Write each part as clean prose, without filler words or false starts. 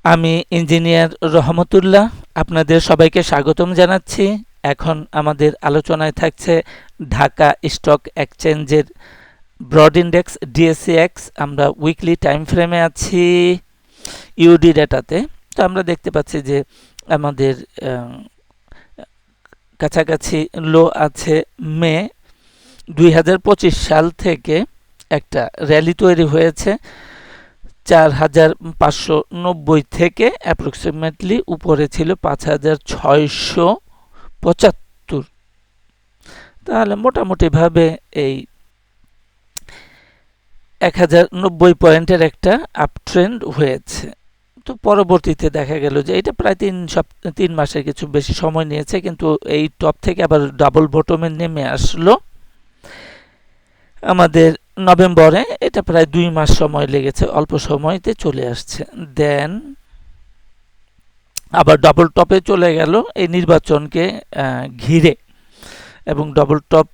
আমি ইঞ্জিনিয়ার রহমতুল্লাহ, আপনাদের সবাইকে স্বাগতম জানাচ্ছি। এখন আমাদের আলোচনায় থাকছে ঢাকা স্টক এক্সচেঞ্জের ব্রড ইন্ডেক্স ডিএসসিএক্স। আমরা উইকলি টাইম ফ্রেমে আছি ইউডি ডেটাতে। তো আমরা দেখতে পাচ্ছি যে আমাদের কাছাকাছি লো আছে মে 2025 সাল থেকে একটা র্যালি তৈরি হয়েছে 4590 থেকে অ্যাপ্রক্সিমেটলি উপরে ছিল 5675। তাহলে মোটামুটি ভাবে এই 1090 পয়েন্টের একটা আপ ট্রেন্ড হয়েছে। তো পরবর্তীতে দেখা গেল যে এটা প্রায় 3 মাসের কিছু বেশি সময় নিয়েছে, কিন্তু এই টপ থেকে আবার ডাবল বটমে নেমে আসলো আমাদের নভেম্বরে। এটা প্রায় 2 মাস সময় লেগেছে, অল্প সময়তে চলে আসছে। দেন আবার ডবল টপে চলে গেল এই নির্বাচনকে ঘিরে, এবং ডবল টপ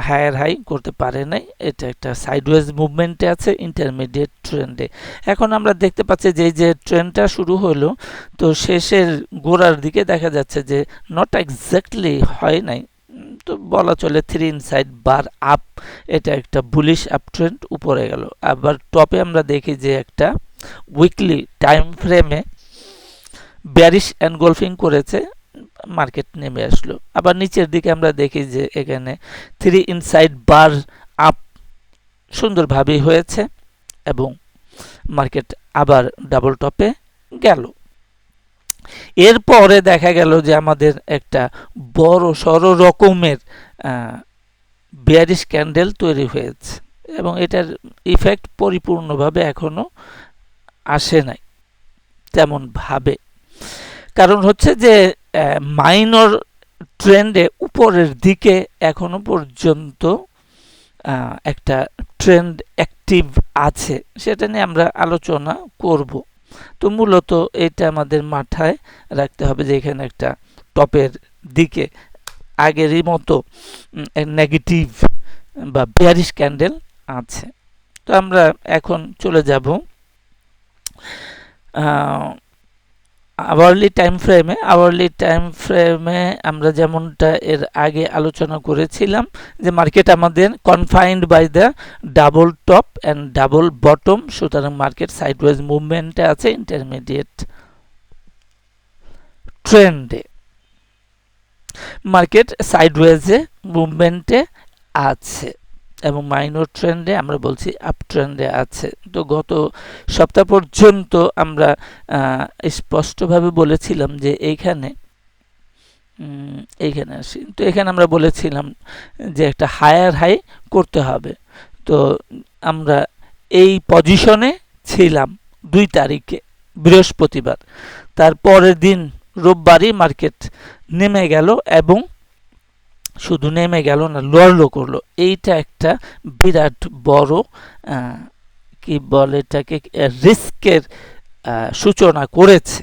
হায়ার হাই করতে পারে নাই। এটা একটা সাইডওয়েজ মুভমেন্টে আছে ইন্টারমিডিয়েট ট্রেন্ডে। এখন আমরা দেখতে পাচ্ছি যে এই যে ট্রেন্ডটা শুরু হলো, তো শেষের গোড়ার দিকে দেখা যাচ্ছে যে নট এক্স্যাক্টলি হয় নাই, তো বলা চলে 3 ইনসাইড বার আপ। এটা একটা বুলিশ আপ ট্রেন্ড উপরে গেল। আবার টপে আমরা দেখি যে একটা উইকলি টাইম ফ্রেমে বেয়ারিশ এনগলফিং করেছে, মার্কেট নেমে আসলো। আবার নিচের দিকে আমরা দেখি যে এখানে 3 ইনসাইড বার আপ সুন্দরভাবেই হয়েছে, এবং মার্কেট আবার ডাবল টপে গেল। এরপরে দেখা গেল যে আমাদের একটা বড় সড় রকমের বেয়ারিশ ক্যান্ডেল তৈরি হয়েছে, এবং এটার ইফেক্ট পরিপূর্ণভাবে এখনো আসে নাই তেমন ভাবে। কারণ হচ্ছে যে মাইনর ট্রেন্ডে উপরের দিকে এখনো পর্যন্ত একটা ট্রেন্ড অ্যাক্টিভ আছে, সেটা নিয়ে আমরা আলোচনা করব। তো মূলত এটা আমাদের মাথায় রাখতে হবে যে এখানে একটা টপের দিকে আগেরই মতো নেগেটিভ বা বেয়ারিশ ক্যান্ডেল আছে। তো আমরা এখন চলে যাব আওয়ারলি টাইম ফ্রেমে। আওয়ারলি টাইম ফ্রেমে আমরা যেমনটা এর আগে আলোচনা করেছিলাম যে মার্কেট আমাদের confined by the double top and double bottom, সুতরাং মার্কেট সাইডওয়েজ মুভমেন্টে আছে ইন্টারমিডিয়েট ট্রেন্ডে। মার্কেট সাইডওয়েজে মুভমেন্টে আছে এবং মাইনর ট্রেন্ডে আমরা বলছি আপ ট্রেন্ডে আছে। তো গত সপ্তাহ পর্যন্ত আমরা স্পষ্টভাবে বলেছিলাম যে এইখানে আসি। তো এখানে আমরা বলেছিলাম যে একটা হায়ার হাই করতে হবে। তো আমরা এই পজিশনে ছিলাম 2 তারিখে বৃহস্পতিবার। তার পরের দিন রোববারই মার্কেট নেমে গেল, এবং শুধু নেমে গেল না, লোয়ার লো করলো। এইটা একটা বিরাট বড় কি বলে এটাকে রিস্কের সূচনা করেছে।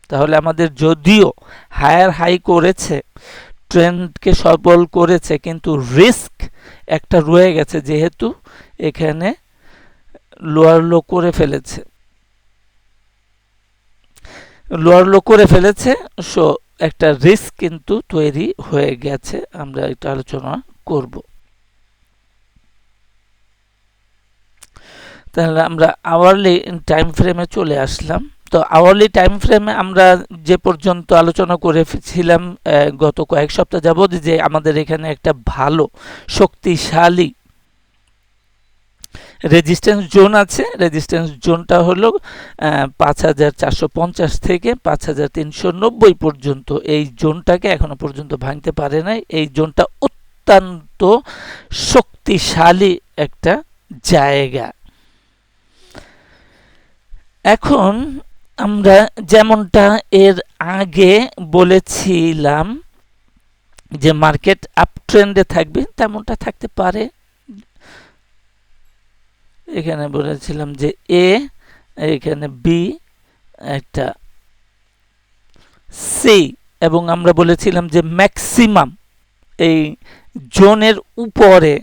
তাহলে আমাদের যদিও হায়ার হাই করেছে, ট্রেন্ডকে সবল করেছে, কিন্তু রিস্ক একটা রয়ে গেছে, যেহেতু এখানে লোয়ার লো করে ফেলেছে। লোয়ার লো করে ফেলেছে, সো একটা রিস্ক কিন্তু তৈরি হয়ে গেছে। আমরা এটা আলোচনা করব। তাহলে আমরা আওয়ারলি টাইম ফ্রেমে চলে আসলাম। তো আওয়ারলি টাইম ফ্রেমে আমরা যে পর্যন্ত আলোচনা করেছিলাম গত কয়েক সপ্তাহ যাবত, যে আমাদের এখানে একটা ভালো শক্তিশালী রেজিস্ট্যান্স জোন আছে। রেজিস্ট্যান্স জোনটা হলো 5450 থেকে 5390 পর্যন্ত। এই জোনটাকে এখনো পর্যন্ত ভাঙতে পারে নাই। এই জোনটা অত্যন্ত শক্তিশালী একটা জায়গা। এখন আমরা যেমনটা এর আগে বলেছিলাম যে মার্কেট আপ ট্রেন্ডে থাকবে, তেমনটা থাকতে পারে। এখানে বলেছিলাম যে এ, এখানে বি, একটা সি, এবং আমরা বলেছিলাম যে ম্যাক্সিমাম এই জোনের উপরে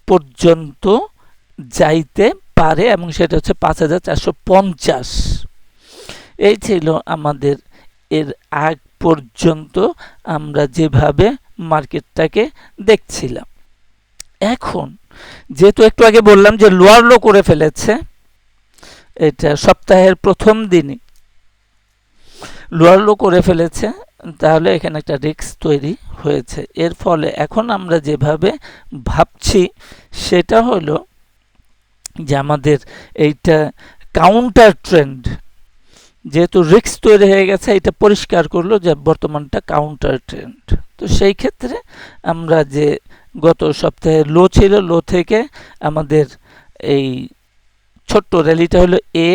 পর্যন্ত যাইতে পারে, এবং সেটা হচ্ছে 5450। এই ছিল আমাদের এর আগ পর্যন্ত আমরা যেভাবে মার্কেটটাকে দেখছিলাম। এখন যেহেতু একটু আগে বললাম যে লোয়ার লো করে ফেলেছে, এটা সপ্তাহের প্রথম দিনই লোয়ার লো করে ফেলেছে, তাহলে এখানে একটা রিস্ক তৈরি হয়েছে। এর ফলে এখন আমরা যেভাবে ভাবছি সেটা হলো যে আমাদের এইটা কাউন্টার ট্রেন্ড, যেহেতু রিস্ক তৈরি হয়ে গেছে, এটা পরিষ্কার করলো যে বর্তমানটা কাউন্টার ট্রেন্ড। তো সেই ক্ষেত্রে আমরা যে গত সপ্তাহে লো ছিল, লো থেকে আমাদের এই ছোট্ট র্যালিটা হলো এ,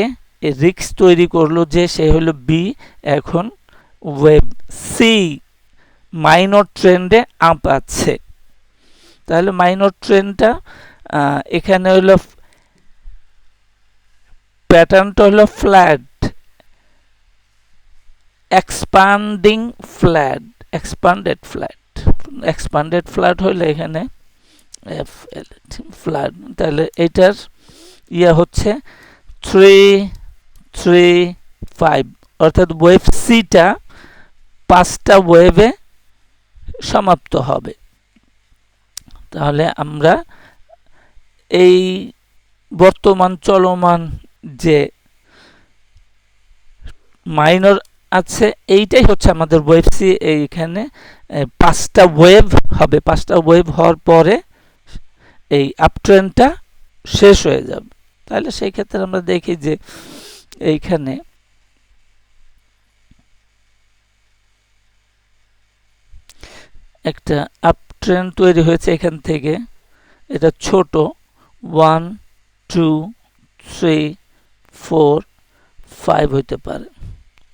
রিস্ক তৈরি করলো যে সে হলো বি, এখন ওয়েব সি মাইনর ট্রেন্ডে আপ আছে। তাহলে মাইনর ট্রেন্ডটা এখানে হলো প্যাটার্নটা হলো flat, expanding flat, expanded flat. Expanded flat হইলে এখানে ফ্ল্যাট, তাহলে এটার হচ্ছে 3-3-5, অর্থাৎ ওয়েভ সিটা 5টা ওয়েভে সমাপ্ত হবে। তাহলে আমরা এই বর্তমান চলমান যে মাইনর আছে, এইটাই হচ্ছে আমাদের ওয়েভ সি। এইখানে 5টা ওয়েভ হবে, 5টা ওয়েভ হওয়ার পরে এই আপট্রেন্ডটা শেষ হয়ে যাবে। তাহলে সেই ক্ষেত্রে আমরা দেখি যে এইখানে একটা আপট্রেন্ড তৈরি হয়েছে এখান থেকে, এটা ছোট 1 2 3 4 5 হইতে পারে।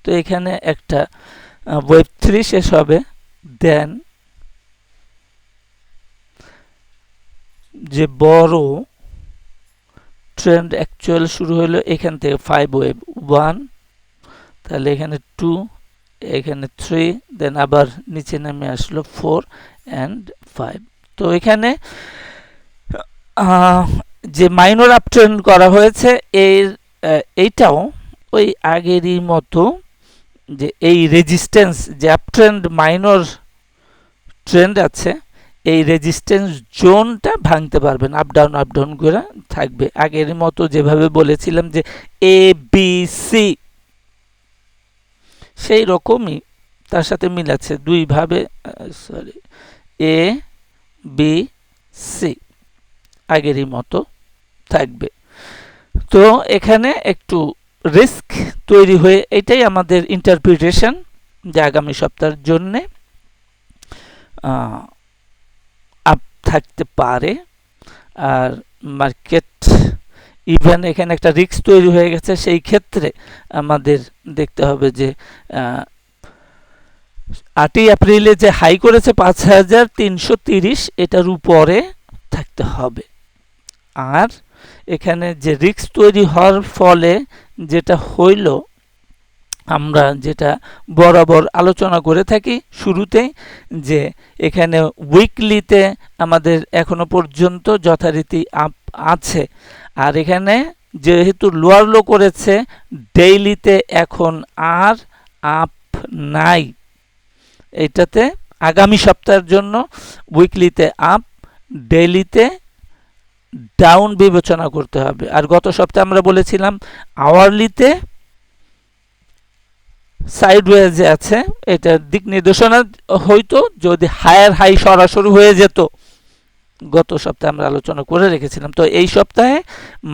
তো এখানে একটা ওয়েভ 3 শেষ হবে, দেন যে বড় ট্রেন্ড অ্যাকচুয়াল শুরু হলো এখান থেকে 5 ওয়েভ 1, তাহলে এখানে 2, এখানে 3, দেন আবার নিচে নেমে আসলো 4 অ্যান্ড 5। তো এখানে যে মাইনর আপ ট্রেন্ড করা হয়েছে এইটাও ওই আগেরই মতো, যে এই রেজিস্ট্যান্স যে আপ ট্রেন্ড মাইনর ট্রেন্ড আছে, এই রেজিস্ট্যান্স জোনটা ভাঙতে পারবেন, আপ ডাউন করে থাকবে। আগের মতো যেভাবে বলেছিলাম যে এ বি সি, সেই রকমই তার সাথে মিল আছে, দুইভাবে সরি এ বি সি আগেরই মতো থাকবে। তো এখানে একটু রিস্ক তৈরি হয়ে, এটাই আমাদের ইন্টারপ্রিটেশন যে আগামী সপ্তাহের জন্য আপ থাকতে পারে। আর মার্কেট ইভেন এখানে একটা রিস্ক তৈরি হয়ে গেছে, সেই ক্ষেত্রে আমাদের দেখতে হবে যে 8ই এপ্রিলে যে হাই করেছে 5330, এটার উপরে থাকতে হবে। আর এখানে যে রিস্ক তৈরি হওয়ার ফলে যেটা হইল, আমরা যেটা বরাবর আলোচনা করে থাকি শুরুতেই, যে এখানে উইকলিতে আমাদের এখনো পর্যন্ত যথারীতি আপ আছে, আর এখানে যেহেতু লোয়ার লো করেছে, ডেইলিতে এখন আর আপ নাই। এইটাতে আগামী সপ্তাহের জন্য উইকলিতে আপ, ডেইলিতে ডাউন বিবেচনা করতে হবে। আর গত সপ্তাহে আমরা বলেছিলাম আওয়ারলিতে সাইডওয়েজে আছে, এটা দিক নির্দেশনা হয়তো যদি হায়ার হাই সরাসরি হয়ে যেত, গত সপ্তাহে আমরা আলোচনা করে রেখেছিলাম। তো এই সপ্তাহে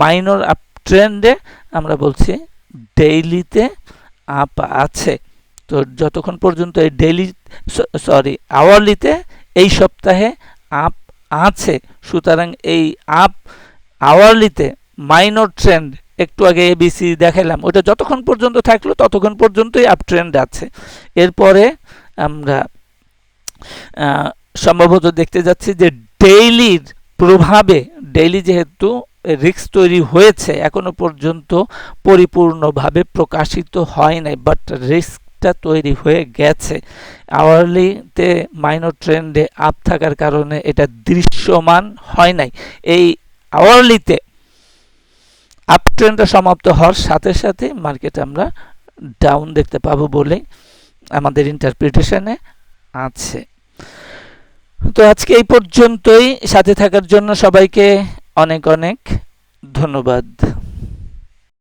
মাইনর আপ ট্রেন্ডে আমরা বলছি ডেইলিতে আপ আছে। তো যতক্ষণ পর্যন্ত এই ডেইলি আওয়ারলিতে এই সপ্তাহে আপ আছে, সুতরাং এই আপ আওয়ারলিতে মাইনর ট্রেন্ড একটু আগে এবিসি দেখালাম, ওটা যতক্ষণ পর্যন্ত থাকলো ততক্ষণ পর্যন্তই আপ ট্রেন্ড আছে। এরপরে আমরা সম্ভবত দেখতে যাচ্ছি যে ডেইলির প্রভাবে, ডেইলি যেহেতু রিস্ক তৈরি হয়েছে, এখনো পর্যন্ত পরিপূর্ণভাবে প্রকাশিত হয় নাই, বাট রিস্কটা তৈরি হয়ে গেছে। আওয়ারলিতে মাইনর ট্রেন্ডে আপ থাকার কারণে এটা দৃশ্যমান হয় নাই। এই আওয়ারলিতে আপ ট্রেন্ডটা সমাপ্ত হওয়ার সাথে সাথে মার্কেটে আমরা ডাউন দেখতে পাবো বলে আমাদের ইন্টারপ্রিটেশনে আছে। তো আজকে এই পর্যন্তই, সাথে থাকার জন্য সবাইকে অনেক অনেক ধন্যবাদ।